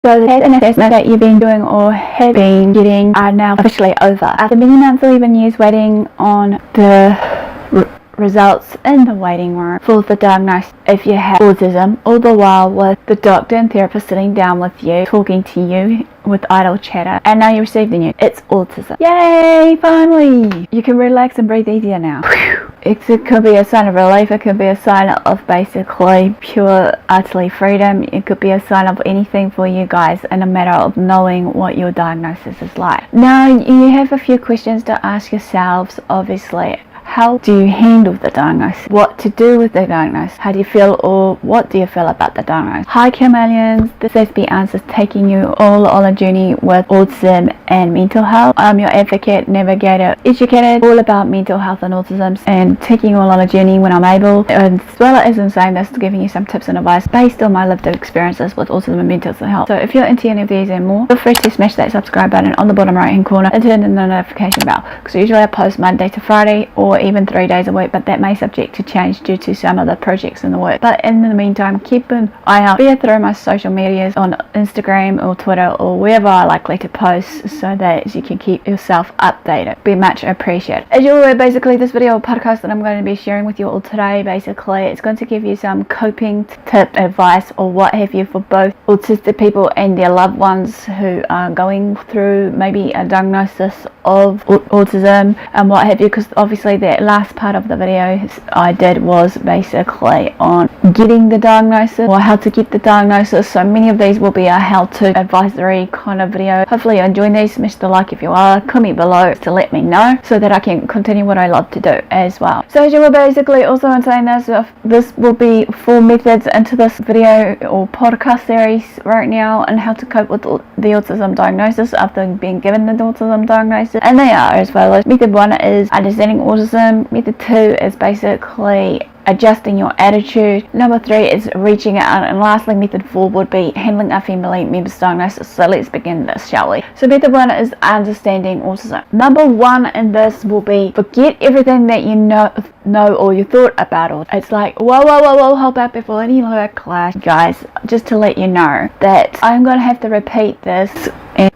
So the test and assessment that you've been doing or have been getting are now officially over. After many months or even years waiting on the results in the waiting room for the diagnosis if you have autism, all the while with the doctor and therapist sitting down with you, talking to you with idle chatter, and now you receive the news, it's autism. Yay, finally! You can relax and breathe easier now. It could be a sign of relief, it could be a sign of basically pure, utterly freedom. It could be a sign of anything for you guys in a matter of knowing what your diagnosis is like. Now, you have a few questions to ask yourselves, obviously. How do you handle the diagnosis? What to do with the diagnosis? How do you feel, or what do you feel about the diagnosis? Hi chameleons, this is Aspie Answers, taking you all on a journey with autism and mental health. I'm your advocate, navigator, educator, all about mental health and autism, and taking you all on a journey when I'm able, as well as in saying this, giving you some tips and advice based on my lived experiences with autism and mental health. So if you're into any of these and more, feel free to smash that subscribe button on the bottom right hand corner and turn on the notification bell, because usually I post Monday to Friday or even 3 days a week, but that may subject to change due to some of the projects in the work. But in the meantime, keep an eye out via through my social medias on Instagram or Twitter or wherever I likely to post, so that you can keep yourself updated. Be much appreciated. As you're aware, basically this video or podcast that I'm going to be sharing with you all today, basically it's going to give you some coping tip, advice or what have you for both autistic people and their loved ones who are going through maybe a diagnosis of autism and what have you, because obviously that last part of the video I did was basically on getting the diagnosis or how to get the diagnosis. So many of these will be a how-to advisory kind of video. Hopefully you're enjoying these. Smash the like if you are, comment below to let me know so that I can continue what I love to do as well. So as you will basically also in saying this will be 4 methods into this video or podcast series right now on how to cope with the autism diagnosis after being given the autism diagnosis, and they are as well as method 1 is understanding autism, method 2 is basically adjusting your attitude, number 3 is reaching out, and lastly method 4 would be handling a family member's diagnosis. So let's begin this, shall we? So method 1 is understanding autism. Number 1 in this will be forget everything that you know or you thought about it. It's like whoa, hold up before any lower class, guys, just to let you know that I'm gonna have to repeat this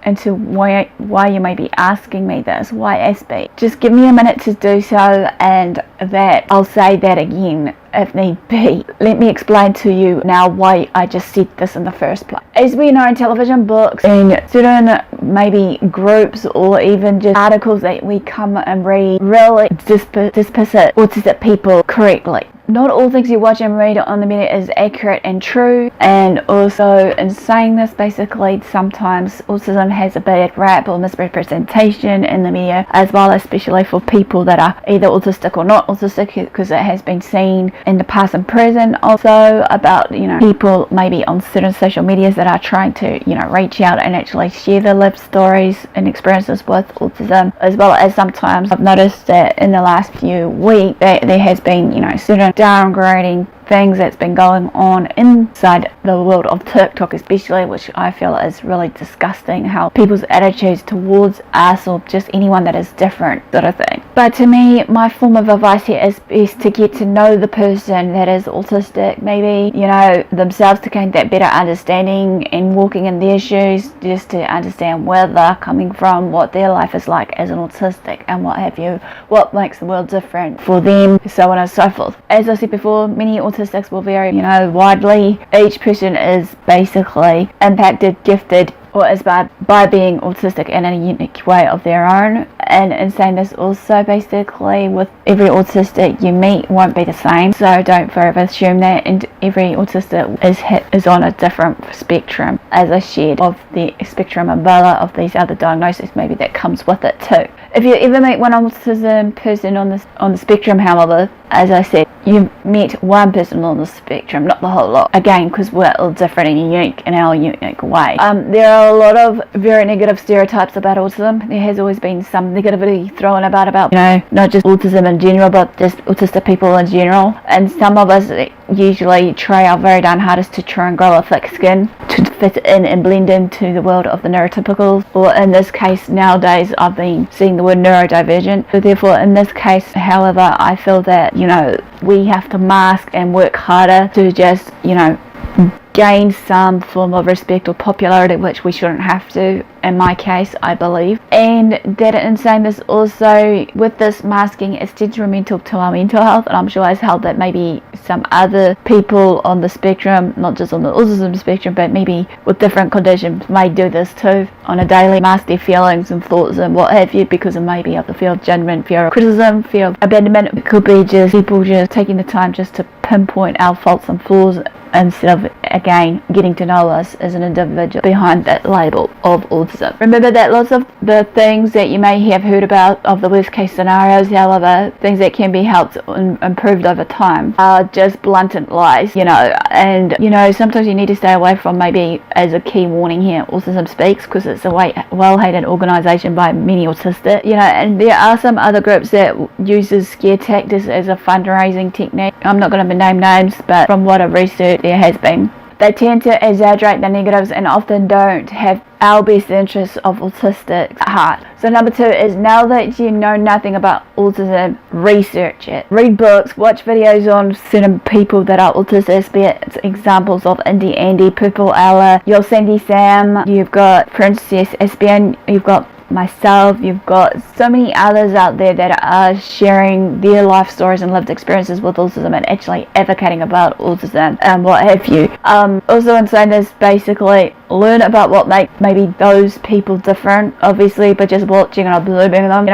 into why you may be asking me this. Why Aspie? Just give me a minute to do so, and that I'll say that again if need be. Let me explain to you now why I just said this in the first place. As we know in television, books, and certain maybe groups or even just articles that we come and read really dismiss autistic people correctly. Not all things you watch and read on the media is accurate and true, and also in saying this, basically sometimes autism has a bad rap or misrepresentation in the media as well, especially for people that are either autistic or not autistic, because it has been seen in the past and present also about, you know, people maybe on certain social medias that are trying to, you know, reach out and actually share their lived stories and experiences with autism, as well as sometimes I've noticed that in the last few weeks that there has been, you know, certain downgrading things that's been going on inside the world of TikTok especially, which I feel is really disgusting, how people's attitudes towards us or just anyone that is different sort of thing. But to me, my form of advice here is to get to know the person that is autistic, maybe, you know, themselves, to gain that better understanding and walking in their shoes, just to understand where they're coming from, what their life is like as an autistic and what have you, what makes the world different for them, so on and so forth. As I said before, many autistics will vary, you know, widely. Each person is basically impacted, gifted, or is by being autistic in a unique way of their own. And in saying this also, basically with every autistic you meet won't be the same, so don't forever assume that, and every autistic is on a different spectrum, as I shared, of the spectrum umbrella of these other diagnoses maybe that comes with it too. If you ever meet one autism person on the spectrum, however, as I said, you met one person on the spectrum, not the whole lot. Again, because we're all different and unique in our unique way. There are a lot of very negative stereotypes about autism. There has always been some negativity thrown about, you know, not just autism in general, but just autistic people in general. And some of us usually try our very darn hardest to try and grow a thick skin to fit in and blend into the world of the neurotypicals, or in this case nowadays I've been seeing the word neurodivergent. So therefore in this case, however, I feel that, you know, we have to mask and work harder to just, you know, gain some form of respect or popularity, which we shouldn't have to, in my case, I believe. And that in saying this, also with this masking, it's detrimental to our mental health, and I'm sure has helped that maybe some other people on the spectrum, not just on the autism spectrum, but maybe with different conditions, may do this too on a daily, mask their feelings and thoughts and what have you, because of maybe of the fear of judgment, fear of criticism, fear of abandonment. It could be just people just taking the time just to pinpoint our faults and flaws instead of, again, getting to know us as an individual behind that label of autism. Remember that lots of the things that you may have heard about of the worst case scenarios, however, things that can be helped and improved over time, are just blatant lies, and sometimes you need to stay away from, maybe as a key warning here, Autism Speaks, because it's a well-hated organisation by many autistic, and there are some other groups that uses scare tactics as a fundraising technique. I'm not going to name names, but from what I've researched, there has been. They tend to exaggerate the negatives and often don't have our best interests of autistics at heart. So number 2 is, now that you know nothing about autism, research it. Read books, watch videos on certain people that are autistic, be it examples of Indie Andy, Purple Ella, Yosemite Sam, you've got Princess Aspie, you've got myself, you've got so many others out there that are sharing their life stories and lived experiences with autism and actually advocating about autism and what have you. Also in saying this, basically learn about what makes maybe those people different, obviously, but just watching and observing them,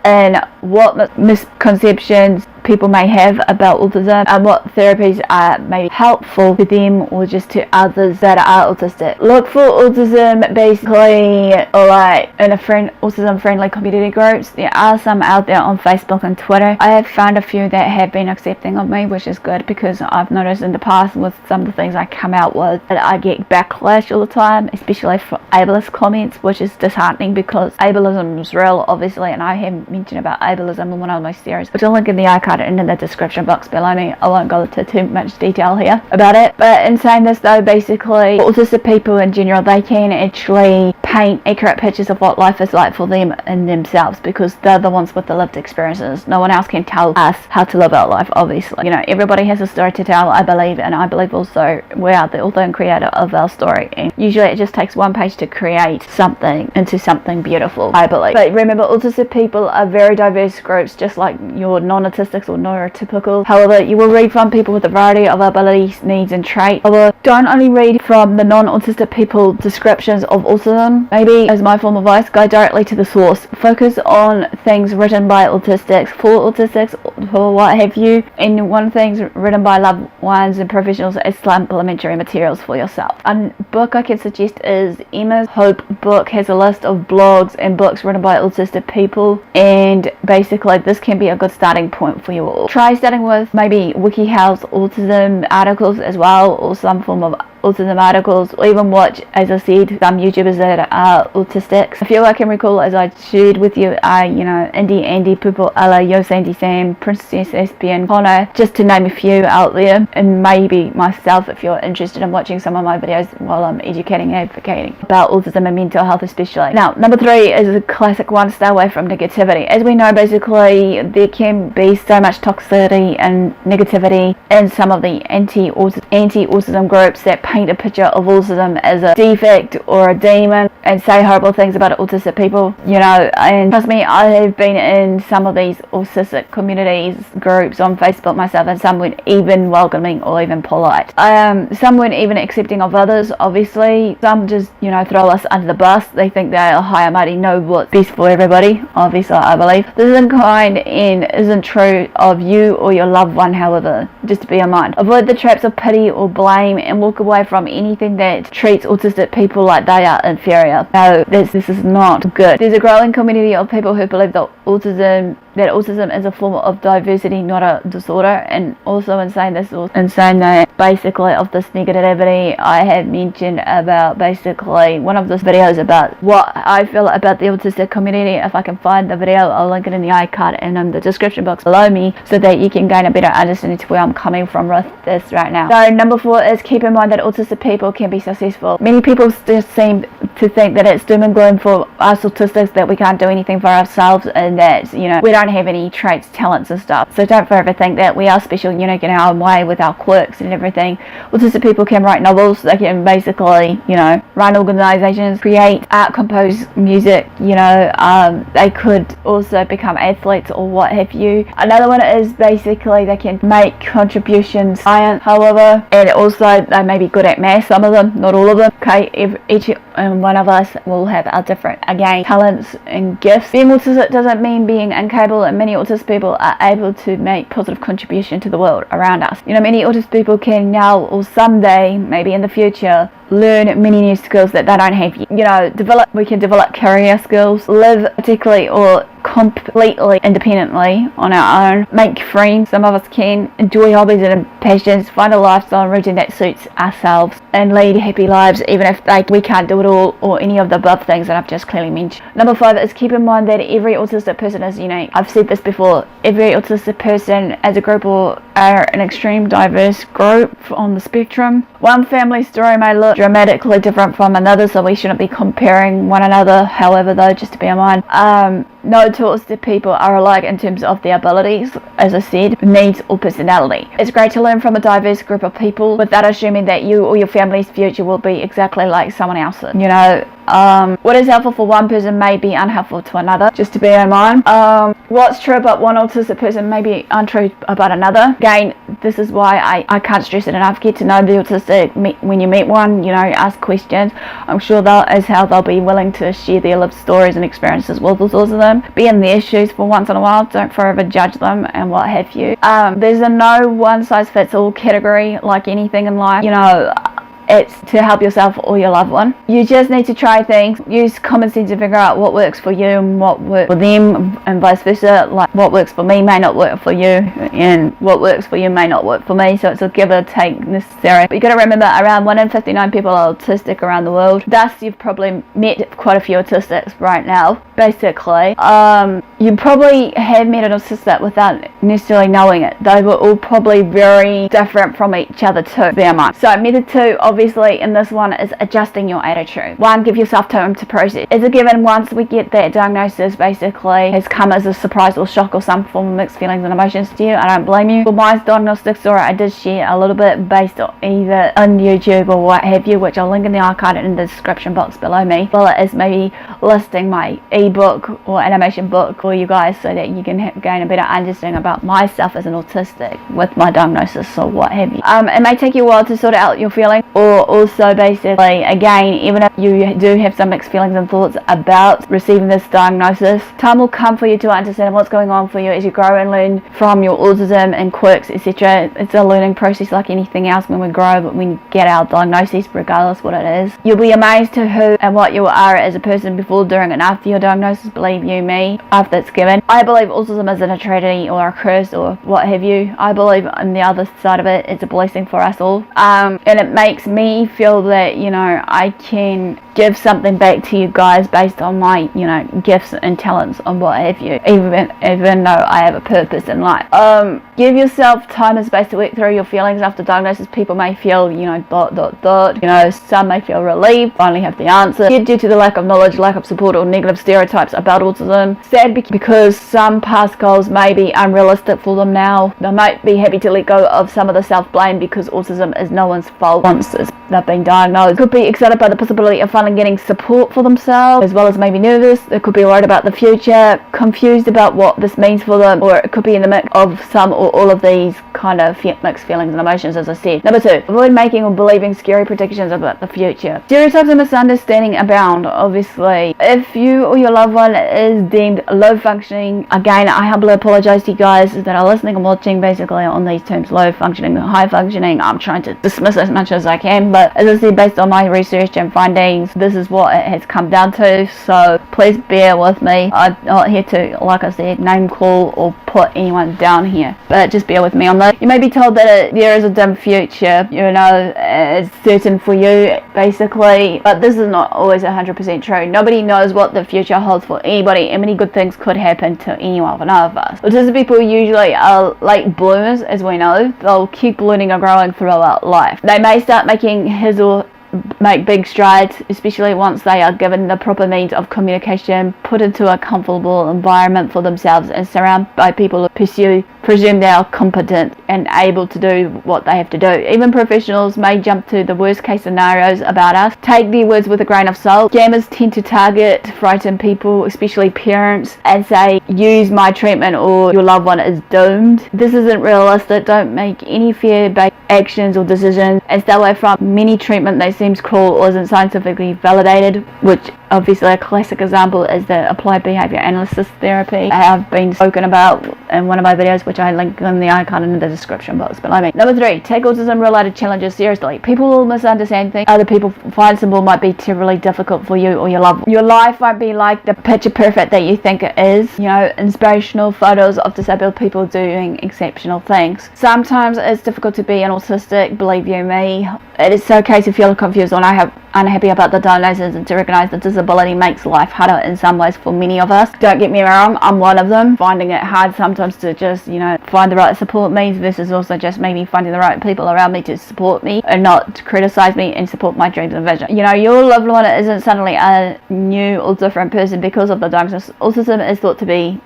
and what misconceptions people may have about autism and what therapies are maybe helpful to them or just to others that are autistic. Look for autism basically in a autism friendly community groups. There are some out there on Facebook and Twitter. I have found a few that have been accepting of me, which is good, because I've noticed in the past with some of the things I come out with that I get backlash all the time, especially for ableist comments, which is disheartening because ableism is real, obviously, and I have mentioned about ableism in one of my series, which I'll link in the icon and in the description box below me. I won't go into too much detail here about it, but in saying this though, basically autistic people in general, they can actually paint accurate pictures of what life is like for them and themselves, because they're the ones with the lived experiences. No one else can tell us how to live our life, obviously. Everybody has a story to tell, I believe, and I believe also we are the author and creator of our story, and usually it just takes one page to create something into something beautiful, I believe. But remember, autistic people are very diverse groups, just like your non-autistics or neurotypical. However, you will read from people with a variety of abilities, needs and traits. However, don't only read from the non-autistic people descriptions of autism. Maybe, as my form of advice, go directly to the source. Focus on things written by autistics, for autistics, for what have you, and one things written by loved ones and professionals as supplementary materials for yourself. A book I can suggest is Emma's Hope book. Has a list of blogs and books written by autistic people, and basically this can be a good starting point for you all. Try starting with maybe WikiHow's autism articles as well, or some form of autism articles, or even watch, as I said, some YouTubers that are autistics. A few I can recall, as I shared with you, are, Indie Andy, Purple Ella, Yosemite Sam, Princess Aspie and Connor, just to name a few out there, and maybe myself if you're interested in watching some of my videos while I'm educating and advocating about autism and mental health especially. Now, number 3 is a classic one, stay away from negativity. As we know, basically, there can be so much toxicity and negativity in some of the anti-autism groups that paint a picture of autism as a defect or a demon and say horrible things about autistic people, and trust me, I have been in some of these autistic communities groups on Facebook myself, and some weren't even welcoming or even polite. Some weren't even accepting of others, obviously. Some just, throw us under the bus. They think they're high and mighty, know what's best for everybody, obviously, I believe. This isn't kind and isn't true of you or your loved one, however, just to be in mind. Avoid the traps of pity or blame and walk away from anything that treats autistic people like they are inferior. No, this is not good. There's a growing community of people who believe that autism is a form of diversity, not a disorder, and also in saying that basically of this negativity, I have mentioned about basically one of those videos about what I feel about the autistic community. If I can find the video, I'll link it in the icard and in the description box below me, so that you can gain a better understanding to where I'm coming from with this right now. So number 4 is keep in mind that autistic people can be successful. Many people just seem to think that it's doom and gloom for us autistics, that we can't do anything for ourselves, and that we don't don't have any traits, talents and stuff. So don't forever think that we are special, unique in our own way with our quirks and everything. Autistic people can write novels, they can basically, run organizations, create art, compose music, they could also become athletes or what have you. Another one is basically they can make contributions to science, however, and also they may be good at math, some of them, not all of them. Okay, each one of us will have our different, again, talents and gifts. Being autistic doesn't mean being incapable, and many autistic people are able to make positive contribution to the world around us. Many autistic people can now or someday, maybe in the future, learn many new skills that they don't have yet. We can develop career skills, live particularly or completely independently on our own, make friends, some of us can, enjoy hobbies and passions, find a lifestyle and routine that suits ourselves, and lead happy lives even if we can't do it all or any of the above things that I've just clearly mentioned. Number 5 is keep in mind that every autistic person is unique. I've said this before, every autistic person as a group or are an extreme diverse group on the spectrum. One family story may look dramatically different from another, so we shouldn't be comparing one another. However, though, just to bear in mind, no two autistic people are alike in terms of their abilities, as I said, needs or personality. It's great to learn from a diverse group of people without assuming that you or your family's future will be exactly like someone else's. What is helpful for one person may be unhelpful to another, just to bear in mind. What's true about one autistic person may be untrue about another. Again, this is why I can't stress it enough. Get to know the autistic when you meet one, ask questions. I'm sure that is how they'll be willing to share their lived stories and experiences with them. Be in their shoes for once in a while, don't forever judge them and what have you. There's a no one size fits all category like anything in life. It's to help yourself or your loved one. You just need to try things, use common sense to figure out what works for you and what works for them, and vice versa. Like what works for me may not work for you, and what works for you may not work for me, so it's a give or take necessary. But you gotta remember, around 1 in 59 people are autistic around the world. Thus, you've probably met quite a few autistics right now. Basically, you probably have met an autistic without necessarily knowing it. They were all probably very different from each other too, bear in mind. So method 2, obviously, in this one is adjusting your attitude. 1, give yourself time to process. As a given, once we get that diagnosis, basically has come as a surprise or shock or some form of mixed feelings and emotions to you. I don't blame you. For my diagnostic story, I did share a little bit based on either on YouTube or what have you, which I'll link in the archive in the description box below me. Well, it is maybe listing my ebook or animation book for you guys so that you can gain a better understanding about myself as an autistic with my diagnosis or what have you. It may take you a while to sort out your feelings, or also basically, again, even if you do have some mixed feelings and thoughts about receiving this diagnosis, time will come for you to understand what's going on for you as you grow and learn from your autism and quirks, etc. It's a learning process like anything else when we grow, but when we get our diagnosis, regardless what it is. You'll be amazed to who and what you are as a person before, during and after your diagnosis, believe you me, after it's given. I believe autism isn't a tragedy or a curse or what have you. I believe on the other side of it, it's a blessing for us all. And it makes me feel that, I can give something back to you guys based on my, gifts and talents and what have you, even though I have a purpose in life. Give yourself time and space to work through your feelings after diagnosis. People may feel, some may feel relieved, finally have the answer, due to the lack of knowledge, lack of support, or negative stereotypes about autism. Sad because some past goals may be unrealistic for them now. They might be happy to let go of some of the self-blame because autism is no one's fault once they've been diagnosed. Could be excited by the possibility of finally getting support for themselves, as well as maybe nervous. They could be worried about the future, confused about what this means for them, or it could be in the mix of some or all of these kind of mixed feelings and emotions, as I said. Number 2, avoid making or believing scary predictions about the future. Stereotypes and misunderstanding abound, obviously. If you or your loved one is deemed low functioning, again, I humbly apologize to you guys that are listening and watching basically on these terms, low functioning, high functioning. I'm trying to dismiss as much as I can, but as I said, based on my research and findings, this is what it has come down to, so please bear with me. I'm not here to, like I said, name call or put anyone down here, but just bear with me on that. You may be told that there is a dim future, it's certain for you, basically, but this is not always 100% true. Nobody knows what the future holds for anybody, and many good things could happen to any one of us. Autistic people usually are late bloomers, as we know. They'll keep learning and growing throughout life. They may start making his or make big strides, especially once they are given the proper means of communication, put into a comfortable environment for themselves, and surrounded by people who presume they are competent and able to do what they have to do. Even professionals may jump to the worst case scenarios about us. Take their words with a grain of salt. Scammers tend to target, frighten people, especially parents, and say, use my treatment or your loved one is doomed. This isn't realistic. Don't make any fear-based actions or decisions, and stay away from many treatment that seems cruel or isn't scientifically validated, which obviously a classic example is the applied behavior analysis therapy I have been spoken about in one of my videos, which I link in the icon in the description box below me. Number 3, take autism related challenges seriously. People will misunderstand things other people find simple might be terribly difficult for you or your loved one. Your life won't be like the picture perfect that you think it is. You know, inspirational photos of disabled people doing exceptional things. Sometimes it's difficult to be an autistic, believe you me. It is okay to feel confused or unhappy about the diagnosis, and to recognize that disability makes life harder in some ways for many of us. Don't get me wrong, I'm one of them, finding it hard sometimes to just, find the right support means versus also just maybe finding the right people around me to support me and not to criticize me and support my dreams and vision. Your loved one isn't suddenly a new or different person because of the diagnosis. Autism is thought to be,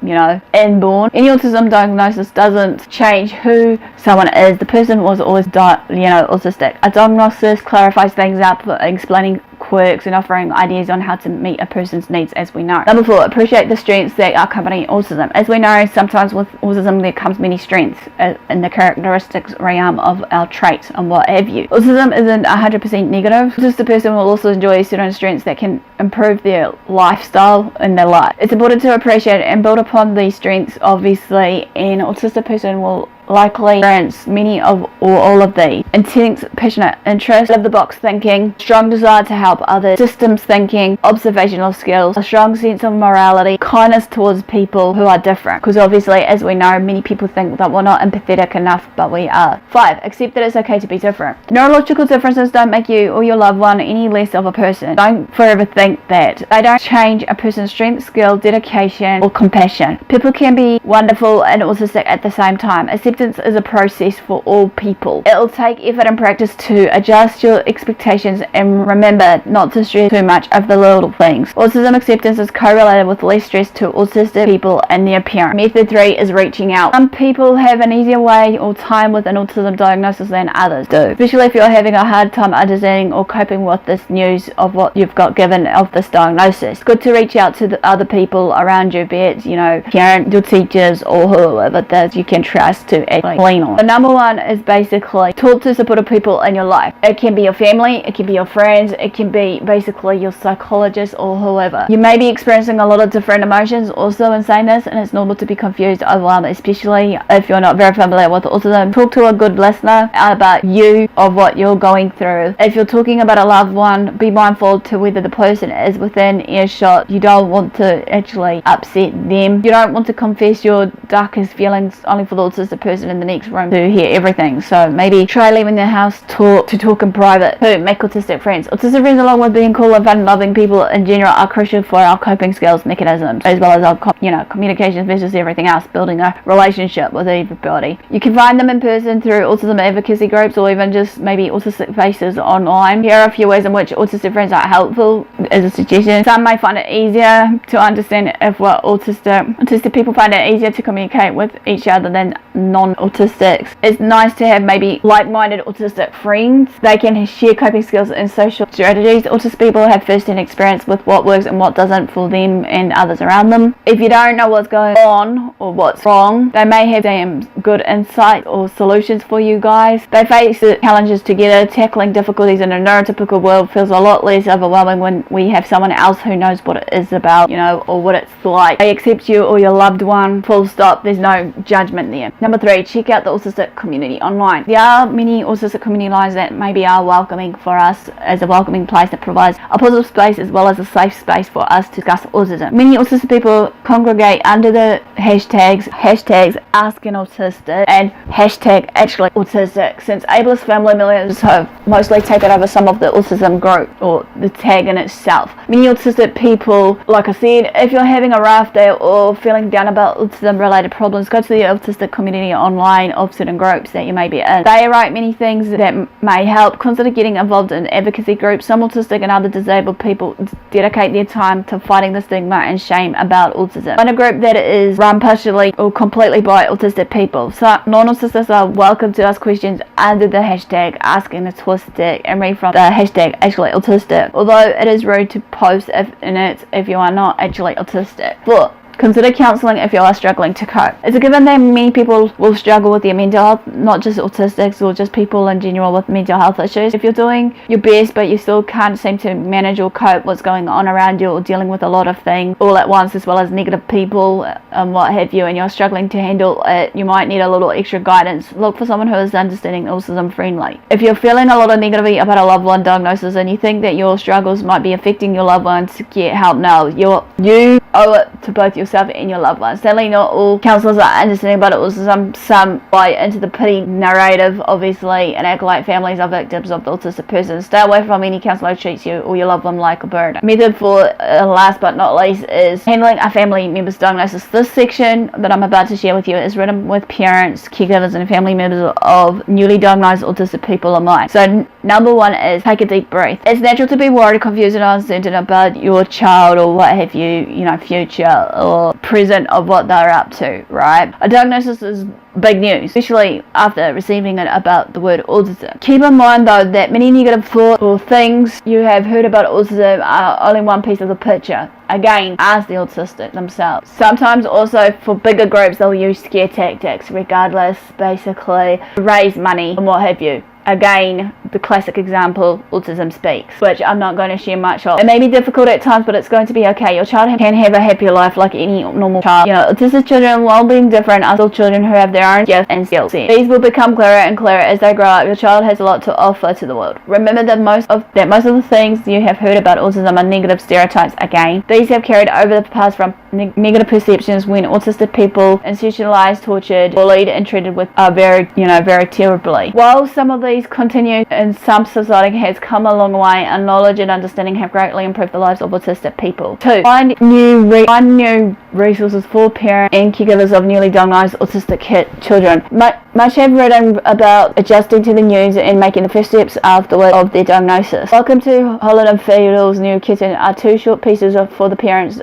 inborn. Any autism diagnosis doesn't change who someone is. The person was always, autistic. A diagnosis clarifies things up, explaining quirks and offering ideas on how to meet a person's needs, as we know. Number 4, appreciate the strengths that accompany autism. As we know, sometimes with autism there comes many strengths in the characteristics realm of our traits and what have you. Autism isn't 100% negative. Just the person will also enjoy certain strengths that can improve their lifestyle and their life. It's important to appreciate and build upon these strengths, obviously. An autistic person will likely experience many of or all of these: intense, passionate interest, out-of-the-box thinking, strong desire to help others, systems thinking, observational skills, a strong sense of morality, kindness towards people who are different, because obviously, as we know, many people think that we're not empathetic enough, but we are. 5, accept that it's okay to be different. Neurological differences don't make you or your loved one any less of a person. Don't forever think that. They don't change a person's strength, skill, dedication, or compassion. People can be wonderful and autistic at the same time. Acceptance is a process for all people. It'll take effort and practice to adjust your expectations, and remember not to stress too much of the little things. Autism acceptance is correlated with less stress to autistic people and their parents. Method 3 is reaching out. Some people have an easier way or time with an autism diagnosis than others do, especially if you're having a hard time understanding or coping with this news of what you've got given of this diagnosis. It's good to reach out to the other people around you, be it, parents, your teachers, or whoever that you can trust to lean on. The number 1 is basically talk to supportive people in your life. It can be your family, it can be your friends, it can be basically your psychologist or whoever. You may be experiencing a lot of different emotions also in saying this, and it's normal to be confused, overwhelmed, especially if you're not very familiar with autism. Talk to a good listener about you, of what you're going through. If you're talking about a loved one, be mindful to whether the person is within earshot. You don't want to actually upset them. You don't want to confess your darkest feelings only for the autistic person in the next room to hear everything. So maybe try leaving the house, talk in private. 2, make autistic friends. Autistic friends, along with being cool and fun loving people in general, are crucial for our coping skills mechanisms, as well as our communications versus everything else, building a relationship with everybody. You can find them in person through autism advocacy groups, or even just maybe autistic faces online. Here are a few ways in which autistic friends are helpful as a suggestion. Some may find it easier to understand if what autistic people find it easier to communicate with each other than non-autistics. It's nice to have maybe like-minded autistic friends. They can share coping skills and social strategies. Autistic people have first-hand experience with what works and what doesn't for them and others around them. If you don't know what's going on or what's wrong, they may have some good insight or solutions for you guys. They face the challenges together. Tackling difficulties in a neurotypical world feels a lot less overwhelming when we have someone else who knows what it is about, or what it's like. They accept you or your loved one, full stop. There's no judgment there. Number 3, check out the autistic community online. There are many autistic community lines that maybe are welcoming for us, as a welcoming place that provides a positive space as well as a safe space for us to discuss autism. Many autistic people congregate under the hashtags Ask an Autistic and hashtag Actually Autistic, since ableist family members have mostly taken over some of the autism group or the tag in itself. Many autistic people, like I said, if you're having a rough day or feeling down about autism related problems, go to the autistic community online of certain groups that you may be in. They write many things that may help. Consider getting involved in advocacy groups. Some autistic and other disabled people dedicate their time to fighting the stigma and shame about autism. Find a group that is run partially or completely by autistic people. So non-autistics are welcome to ask questions under the hashtag AskingAutistic and read from the hashtag actually autistic, although it is rude to post if you are not actually autistic. 4. Consider counselling if you are struggling to cope. It's a given that many people will struggle with their mental health, not just autistics or just people in general with mental health issues. If you're doing your best but you still can't seem to manage or cope what's going on around you, or dealing with a lot of things all at once as well as negative people and what have you, and you're struggling to handle it, you might need a little extra guidance. Look for someone who is understanding autism friendly. If you're feeling a lot of negativity about a loved one diagnosis and you think that your struggles might be affecting your loved ones, get help now. You owe it to both yourself and your loved ones. Sadly, not all counsellors are understanding about autism. Some buy into the pity narrative, obviously, and act like families are victims of the autistic person. Stay away from any counsellor who treats you or your loved one like a burden. Method for last but not least is handling a family member's diagnosis. This section that I'm about to share with you is written with parents, caregivers, and family members of newly diagnosed autistic people in mind. So number 1 is take a deep breath. It's natural to be worried, confused, and uncertain about your child or what have you, future or present of what they're up to, right? A diagnosis is big news, especially after receiving it about the word autism. Keep in mind though that many negative thoughts or things you have heard about autism are only one piece of the picture. Again, ask the autistic themselves. Sometimes also for bigger groups they'll use scare tactics, regardless, basically raise money and what have you. Again, the classic example, Autism Speaks, which I'm not going to share much of. It may be difficult at times, but it's going to be okay. Your child can have a happy life like any normal child. Autistic children, while being different, are still children who have their own gifts and skills. These will become clearer and clearer as they grow up. Your child has a lot to offer to the world. Remember that most of the things you have heard about autism are negative stereotypes. Again, these have carried over the past from negative perceptions when autistic people institutionalized, tortured, bullied, and treated with very terribly. While some of these continue in some society has come a long way, and knowledge and understanding have greatly improved the lives of autistic people. 2. Find new resources for parents and caregivers of newly diagnosed autistic children. Much have written about adjusting to the news and making the first steps afterward of their diagnosis. Welcome to Holland and Field's New Kitten are 2 short pieces for the parents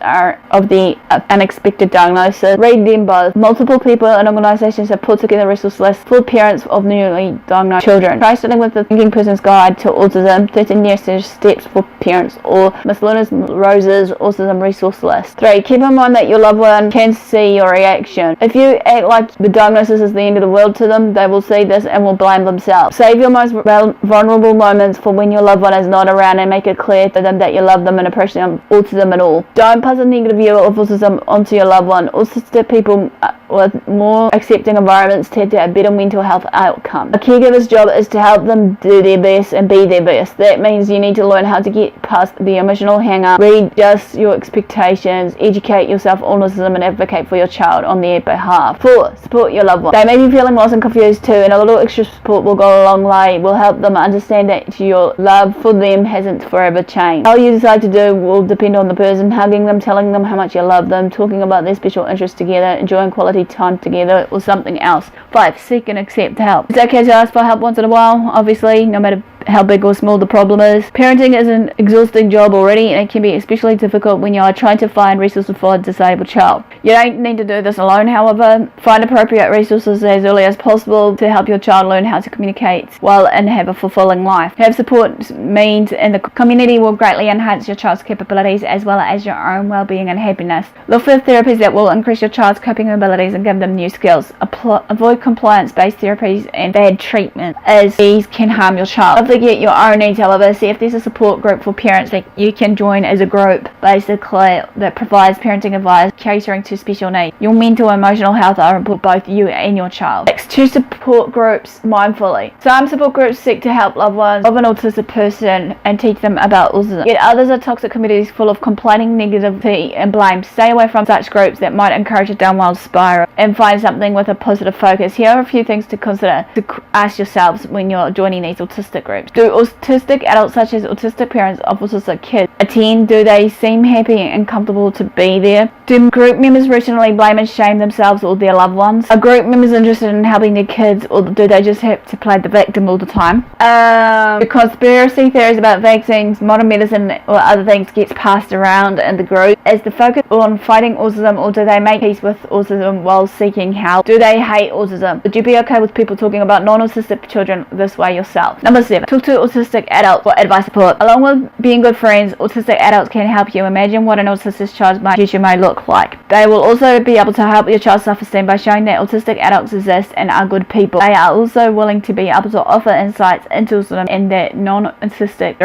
of the unexpected diagnosis. Read them both. Multiple people and organisations have put together resource lists for parents of newly diagnosed children. Try starting with the Thinking Person's Guide to Autism, 13 Next Steps for Parents, or Miss Luna's Rose's Autism Resource List. 3. Keep in mind that your loved one can see your reaction. If you act like the diagnosis is the end of the world to them, they will see this and will blame themselves. Save your most vulnerable moments for when your loved one is not around, and make it clear to them that you love them and appreciate autism and all. Don't pass a negative view of autism onto your loved one. Autistic people with more accepting environments tend to have better mental health outcomes. A caregiver's job is to help them do their best and be their best. That means you need to learn how to get past the emotional hang-up, readjust your expectations, educate yourself on autism, and advocate for your child on their behalf. 4. Support your loved one. They may be feeling lost and confused too, and a little extra support will go a long way. Will help them understand that your love for them hasn't forever changed. How you decide to do will depend on the person. Hugging them, telling them how much you love them, talking about their special interests together, enjoying quality time together, or something else. 5. Seek and accept help. It's okay to ask for help once in a while, obviously, no matter how big or small the problem is. Parenting is an exhausting job already, and it can be especially difficult when you are trying to find resources for a disabled child. You don't need to do this alone, however. Find appropriate resources as early as possible to help your child learn how to communicate well and have a fulfilling life. Have support means in the community will greatly enhance your child's capabilities as well as your own well-being and happiness. Look for therapies that will increase your child's coping abilities and give them new skills. Avoid compliance-based therapies and bad treatment, as these can harm your child. Don't forget your own needs, however. See if there's a support group for parents that you can join as a group, basically, that provides parenting advice catering to special needs. Your mental and emotional health are important for both you and your child. Next, choose support groups mindfully. Some support groups seek to help loved ones of an autistic person and teach them about autism. Yet others are toxic communities full of complaining, negativity, and blame. Stay away from such groups that might encourage a downward spiral, and find something with a positive focus. Here are a few things to consider to ask yourselves when you're joining these autistic groups. groups. Do autistic adults, such as autistic parents of autistic kids, attend? Do they seem happy and comfortable to be there? Do group members routinely blame and shame themselves or their loved ones? Are group members interested in helping their kids, or do they just have to play the victim all the time? Do conspiracy theories about vaccines, modern medicine, or other things gets passed around in the group? Is the focus on fighting autism, or do they make peace with autism while seeking help? Do they hate autism? Would you be okay with people talking about non-autistic children this way yourself? Number 7. Talk to autistic adults for advice support. Along with being good friends, autistic adults can help you imagine what an autistic child's future may look like. They will also be able to help your child's self-esteem by showing that autistic adults exist and are good people. They are also willing to be able to offer insights into autism and that non-autistic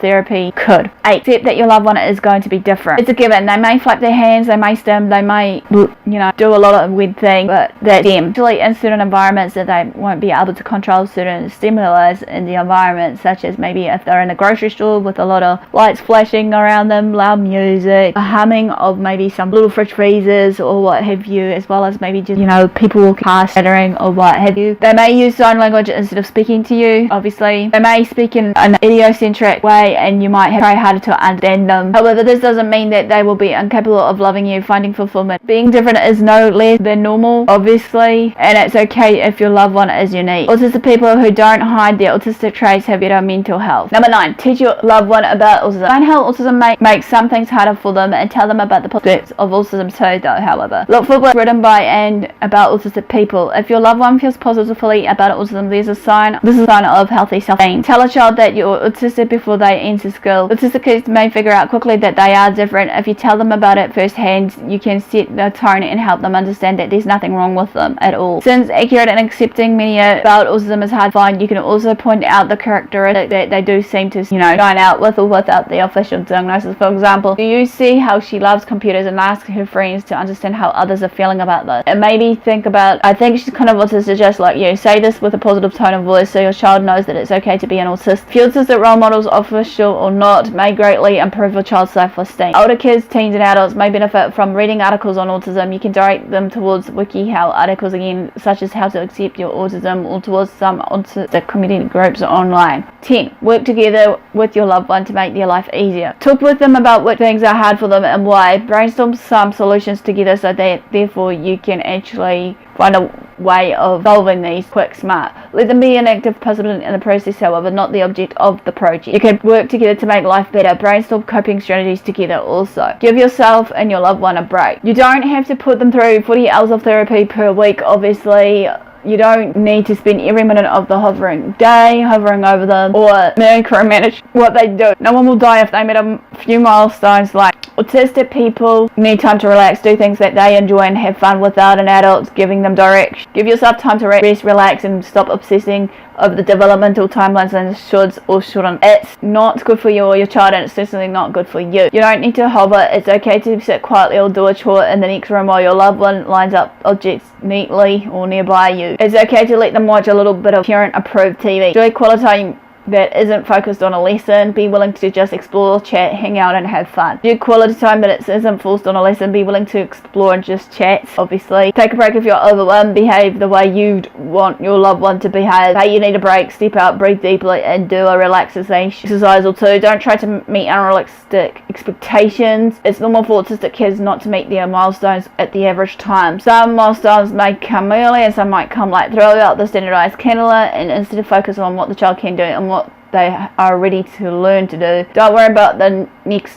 therapy could. 8. Accept that your loved one is going to be different. It's a given. They may flap their hands, they may stim, they may, do a lot of weird things, but that's them. Actually, in certain environments that they won't be able to control certain stimulus in the environment, such as maybe if they're in a grocery store with a lot of lights flashing around them, loud music, a humming of maybe some little fridge freezers or what have you, as well as maybe just, people walking past, chattering or what have you. They may use sign language instead of speaking to you, obviously. They may speak in an idiosyncratic way and you might have to try harder to understand them. However, this doesn't mean that they will be incapable of loving you, finding fulfillment. Being different is no less than normal, obviously, and it's okay if your loved one is unique. Autistic people who don't hide their autistic traits have better mental health. Number 9. Teach your loved one about autism. Find how autism makes some things harder for them and tell them about the positives of autism too, though, however. Look for books written by and about autistic people. If your loved one feels positively about autism, this is a sign of healthy self-esteem. Tell a child that you're autistic before they enter school. Autistic kids may figure out quickly that they are different. If you tell them about it firsthand, you can set the tone and help them understand that there's nothing wrong with them at all. Since accurate and accepting media about autism is hard to find, you can also point out the characteristics that they do seem to, shine out with or without the official diagnosis. For example, do you see how she loves computers and asks her friends to understand how others are feeling about this? And maybe think about, I think she's kind of autistic just like you. Say this with a positive tone of voice so your child knows that it's okay to be an autist. Few autistic role models, official or not, may greatly improve your child's self-esteem. Older kids, teens and adults may benefit from reading articles on autism. You can direct them towards WikiHow articles again, such as how to accept your autism, or towards some autistic community groups online. 10. Work together with your loved one to make their life easier. Talk with them about what things are hard for them and why. Brainstorm some solutions together so that therefore you can actually find a way of solving these quick, smart. Let them be an active participant in the process, however, not the object of the project. You can work together to make life better. Brainstorm coping strategies together also. Give yourself and your loved one a break. You don't have to put them through 40 hours of therapy per week, obviously. You don't need to spend every minute of the hovering over them or micromanage what they do. No one will die if they meet a few milestones. Like autistic people need time to relax, do things that they enjoy and have fun without an adult giving them direction. Give yourself time to rest, relax and stop obsessing over the developmental timelines and shoulds or shouldn't. It's not good for you or your child, and it's certainly not good for you. You don't need to hover. It's okay to sit quietly or do a chore in the next room while your loved one lines up objects neatly or nearby you. It's okay to let them watch a little bit of parent approved TV. Enjoy quality time that isn't focused on a lesson. Be willing to just explore, chat, hang out and have fun. Do quality time that isn't forced on a lesson. Be willing to explore and just chat, obviously. Take a break if you're overwhelmed. Behave the way you'd want your loved one to behave. Hey, you need a break. Step out, breathe deeply and do a relaxation exercise or two. Don't try to meet unrealistic expectations. It's normal for autistic kids not to meet their milestones at the average time. Some milestones may come early and some might come late. Throw out the standardized calendar and instead of focus on what the child can do and what they are ready to learn to do. Don't worry about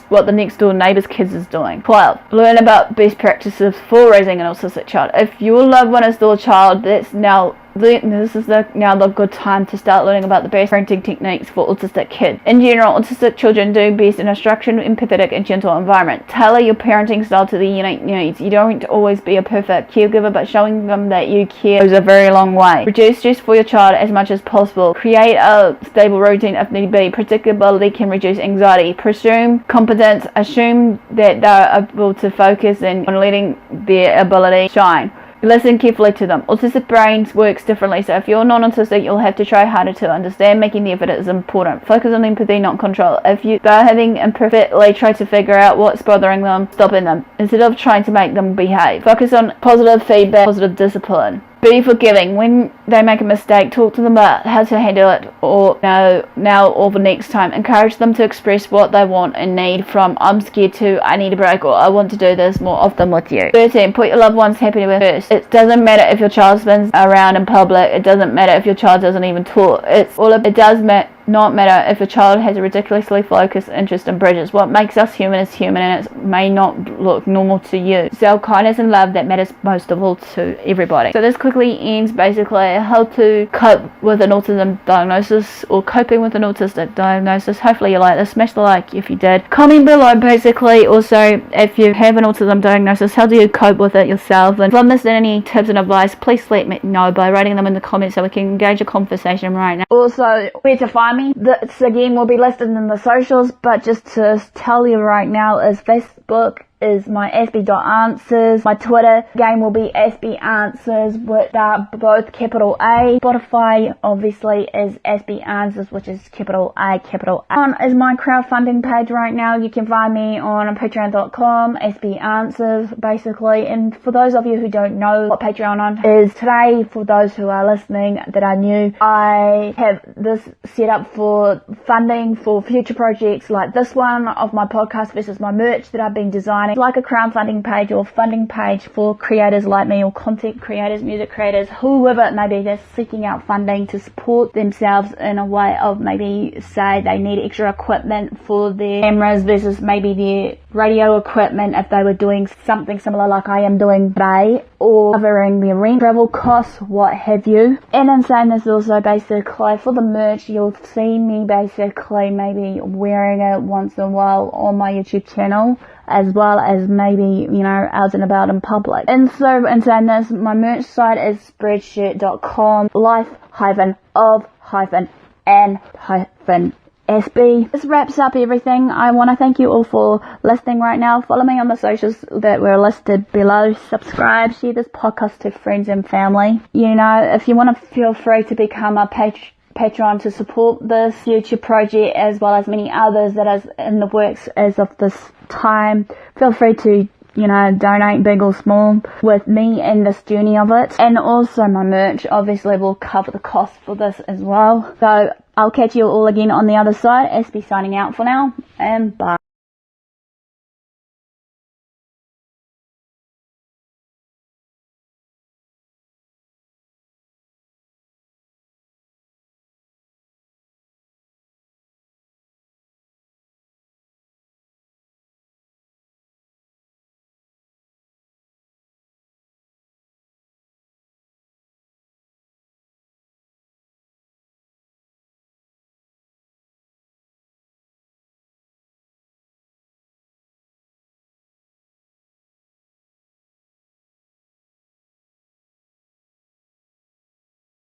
what the next door neighbor's kids is doing. 12. Learn about best practices for raising an autistic child. If your loved one is still a child, this is now the good time to start learning about the best parenting techniques for autistic kids. In general, autistic children do best in a structured, empathetic and gentle environment. Tailor your parenting style to their unique needs. You don't always be a perfect caregiver, but showing them that you care goes a very long way. Reduce stress for your child as much as possible. Create a stable routine if need be. Predictability can reduce anxiety. Presume competence. Assume that they're able to focus on letting their ability shine. Listen carefully to them. Autistic brains works differently, so if you're non-autistic, you'll have to try harder to understand. Making the effort is important. Focus on empathy, not control. If they're having imperfectly, try to figure out what's bothering them, stopping them, instead of trying to make them behave. Focus on positive feedback, positive discipline. Be forgiving. When they make a mistake, talk to them about how to handle it, or now or the next time. Encourage them to express what they want and need, from I'm scared to I need a break, or I want to do this more often with you. 13. Put your loved ones happy with first. It doesn't matter if your child spins around in public. It doesn't matter if your child doesn't even talk. It does not matter if a child has a ridiculously focused interest in bridges. What makes us human is human, and it may not look normal to you. Self-kindness and love, that matters most of all to everybody. So this quickly ends basically how to cope with an autism diagnosis, or coping with an autistic diagnosis. Hopefully you like this. Smash the like if you did. Comment below basically also if you have an autism diagnosis, how do you cope with it yourself? And if I missed any tips and advice, please let me know by writing them in the comments so we can engage a conversation right now. Also, where to find me, this again will be listed in the socials, but just to tell you right now, is Facebook is my Aspie.answers. My Twitter game will be Aspie Answers, with both capital A. Spotify obviously is Aspie Answers, which is capital A, capital A. Is my crowdfunding page right now. You can find me on patreon.com, Aspie Answers basically. And for those of you who don't know what Patreon is, today, for those who are listening that are new, I have this set up for funding for future projects like this one of my podcast versus my merch that I've been designing. Like a crowdfunding page or funding page for creators like me, or content creators, music creators, whoever it may be, that's seeking out funding to support themselves in a way of, maybe say they need extra equipment for their cameras versus maybe their radio equipment if they were doing something similar like I am doing today, or covering their rent, travel costs, what have you. And in saying this, also basically for the merch, you'll see me basically maybe wearing it once in a while on my YouTube channel, as well as maybe, out and about in public. And so in saying this, my merch site is spreadshirt.com, life-of-and-Aspie. This wraps up everything. I want to thank you all for listening right now. Follow me on the socials that were listed below. Subscribe, share this podcast to friends and family. If you want to, feel free to become a Patreon to support this future project, as well as many others that is in the works as of this time. Feel free to donate, big or small, with me in this journey of it. And also my merch obviously will cover the cost for this as well. So I'll catch you all again on the other side. Aspie signing out for now, and bye.